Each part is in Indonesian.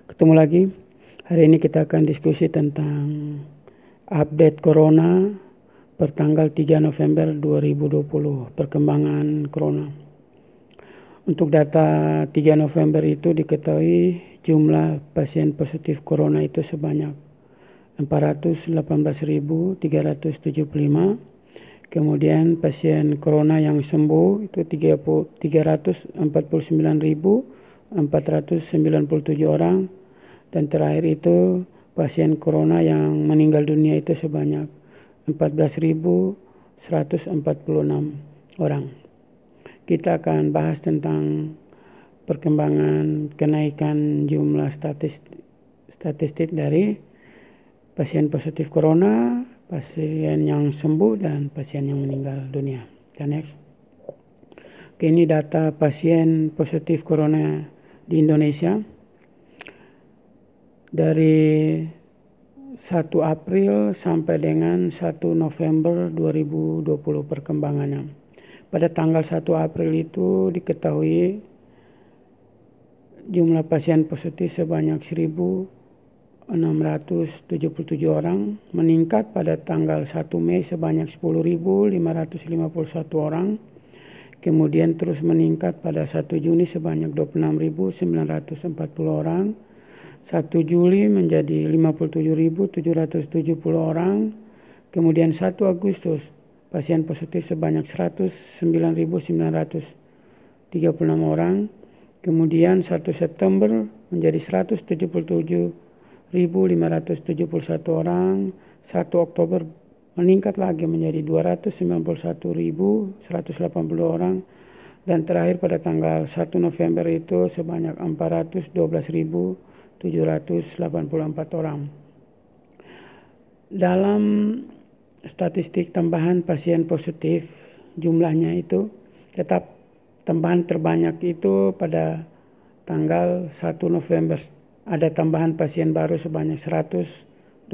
Ketemu lagi. Hari ini kita akan diskusi tentang update Corona per tanggal 3 November 2020, perkembangan Corona. Untuk data 3 November itu diketahui jumlah pasien positif Corona itu sebanyak 418.375. Kemudian pasien Corona yang sembuh itu 349.497 orang. Dan terakhir itu pasien Corona yang meninggal dunia itu sebanyak 14.146 orang. Kita akan bahas tentang perkembangan kenaikan jumlah statistik dari pasien positif Corona, pasien yang sembuh, dan pasien yang meninggal dunia. Dan next. Ini data pasien positif Corona di Indonesia. Dari 1 April sampai dengan 1 November 2020 perkembangannya. Pada tanggal 1 April itu diketahui jumlah pasien positif sebanyak 1.677 orang, meningkat pada tanggal 1 Mei sebanyak 10.551 orang, kemudian terus meningkat pada 1 Juni sebanyak 26.940 orang, 1 Juli menjadi 57.770 orang, kemudian 1 Agustus pasien positif sebanyak 109.936 orang, kemudian 1 September menjadi 177.571 orang, 1 Oktober meningkat lagi menjadi 291.180 orang, dan terakhir pada tanggal 1 November itu sebanyak 412.784 orang. Dalam statistik tambahan pasien positif, jumlahnya itu tetap tambahan terbanyak itu pada tanggal 1 November. Ada tambahan pasien baru sebanyak 121.602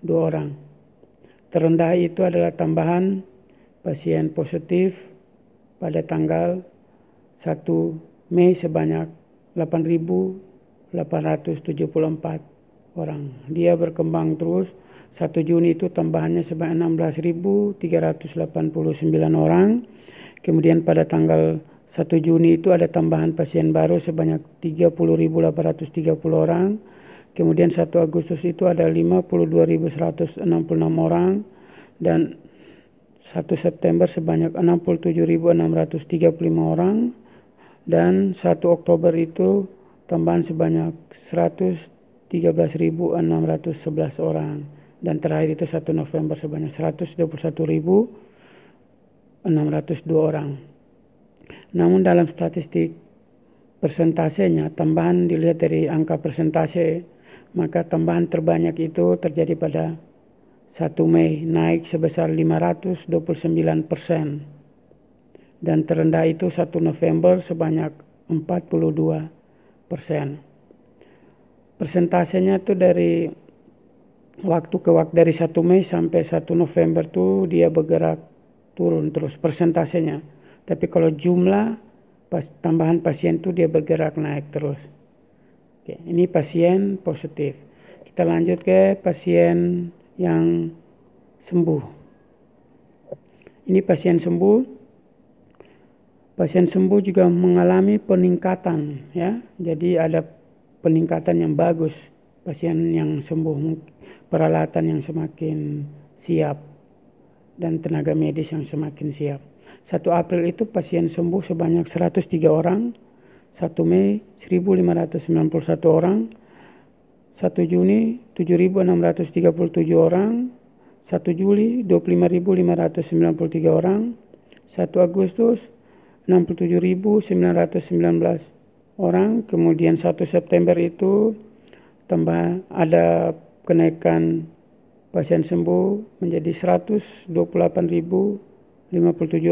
orang. Terendah itu adalah tambahan pasien positif pada tanggal 1 Mei sebanyak 8.874 orang. Dia berkembang terus. 1 Juni itu tambahannya sebanyak 16.389 orang. Kemudian pada tanggal 1 Juni itu ada tambahan pasien baru sebanyak 30.830 orang. Kemudian 1 Agustus itu ada 52.166 orang. Dan 1 September sebanyak 67.635 orang. Dan 1 Oktober itu tambahan sebanyak 113.611 orang. Dan terakhir itu 1 November sebanyak 121.602 orang. Namun dalam statistik persentasenya, tambahan dilihat dari angka persentase, maka tambahan terbanyak itu terjadi pada 1 Mei, naik sebesar 529%. Dan terendah itu 1 November sebanyak 42%. Persentasenya itu dari waktu ke waktu, dari 1 Mei sampai 1 November itu dia bergerak turun terus persentasenya. Tapi kalau jumlah tambahan pasien itu dia bergerak naik terus. Oke, ini pasien positif. Kita lanjut ke pasien yang sembuh. Ini pasien sembuh. Pasien sembuh juga mengalami peningkatan, ya. Jadi ada peningkatan yang bagus pasien yang sembuh, peralatan yang semakin siap dan tenaga medis yang semakin siap. 1 April itu pasien sembuh sebanyak 103 orang, 1 Mei 1.591 orang, 1 Juni 7.637 orang, 1 Juli 25.593 orang, 1 Agustus 67.919 orang, kemudian 1 September itu tambah ada kenaikan pasien sembuh menjadi 128.057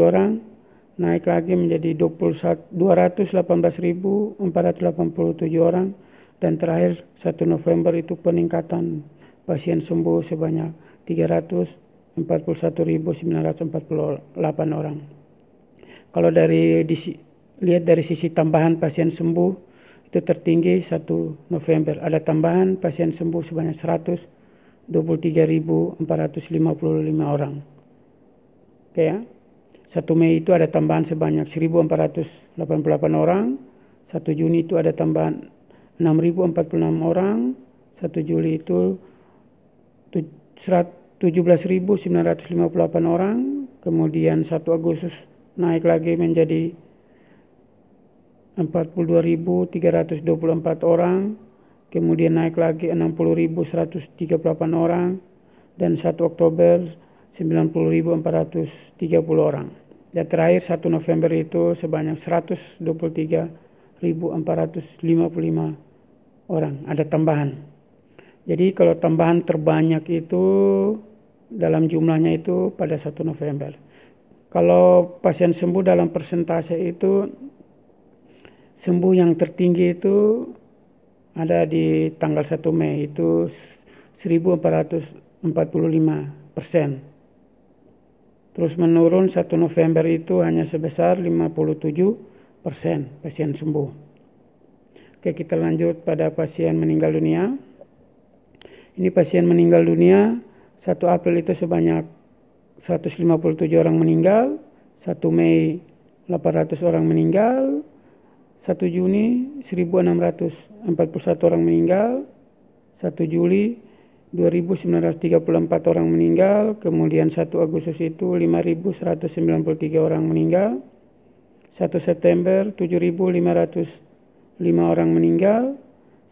orang, naik lagi menjadi 218.487 orang, dan terakhir 1 November itu peningkatan pasien sembuh sebanyak 341.948 orang. Kalau lihat dari sisi tambahan pasien sembuh itu tertinggi 1 November. Ada tambahan pasien sembuh sebanyak 123.455 orang. Oke ya. 1 Mei itu ada tambahan sebanyak 1.488 orang. 1 Juni itu ada tambahan 6.046 orang. 1 Juli itu 17.958 orang. Kemudian 1 Agustus naik lagi menjadi 42.324 orang. Kemudian naik lagi 60.138 orang. Dan 1 Oktober 90.430 orang. Dan terakhir 1 November itu sebanyak 123.455 orang. Ada tambahan. Jadi kalau tambahan terbanyak itu dalam jumlahnya itu pada 1 November. Kalau pasien sembuh dalam persentase itu, sembuh yang tertinggi itu ada di tanggal 1 Mei itu 1.445%. Terus menurun 1 November itu hanya sebesar 57% pasien sembuh. Oke, kita lanjut pada pasien meninggal dunia. Ini pasien meninggal dunia 1 April itu sebanyak 157 orang meninggal, 1 Mei 800 orang meninggal, 1 Juni 1.641 orang meninggal, 1 Juli 2.934 orang meninggal, kemudian 1 Agustus itu 5.193 orang meninggal, 1 September 7.505 orang meninggal,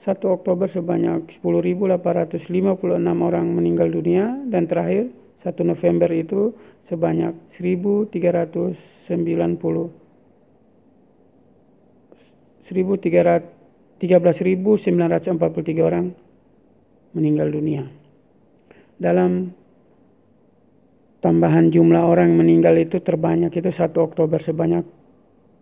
1 Oktober sebanyak 10.856 orang meninggal dunia, dan terakhir 1 November itu sebanyak 13.943 orang meninggal dunia. Dalam tambahan jumlah orang meninggal itu terbanyak itu 1 Oktober sebanyak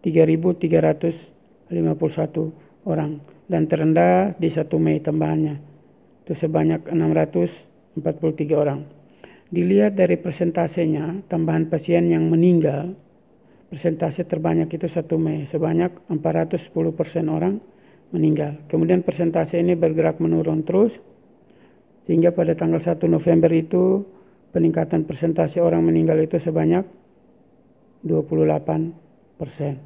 3.351 orang. Dan terendah di 1 Mei tambahannya itu sebanyak 643 orang. Dilihat dari persentasenya, tambahan pasien yang meninggal, persentase terbanyak itu 1 Mei sebanyak 410% orang meninggal. Kemudian persentase ini bergerak menurun terus sehingga pada tanggal 1 November itu peningkatan persentase orang meninggal itu sebanyak 28%.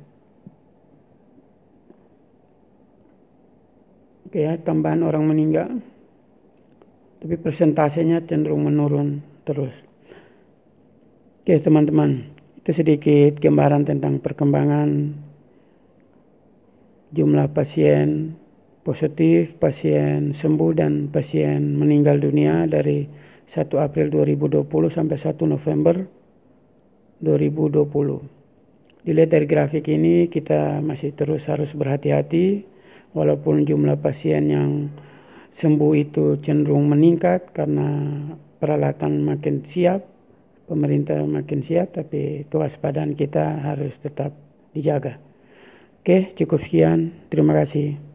Oke ya, tambahan orang meninggal, tapi persentasenya cenderung menurun terus. Oke teman-teman, itu sedikit gambaran tentang perkembangan jumlah pasien positif, pasien sembuh, dan pasien meninggal dunia dari 1 April 2020 sampai 1 November 2020. Dilihat dari grafik ini kita masih terus harus berhati-hati walaupun jumlah pasien yang sembuh itu cenderung meningkat karena peralatan makin siap, pemerintah makin siap, tapi kewaspadaan kita harus tetap dijaga. Oke, cukup sekian. Terima kasih.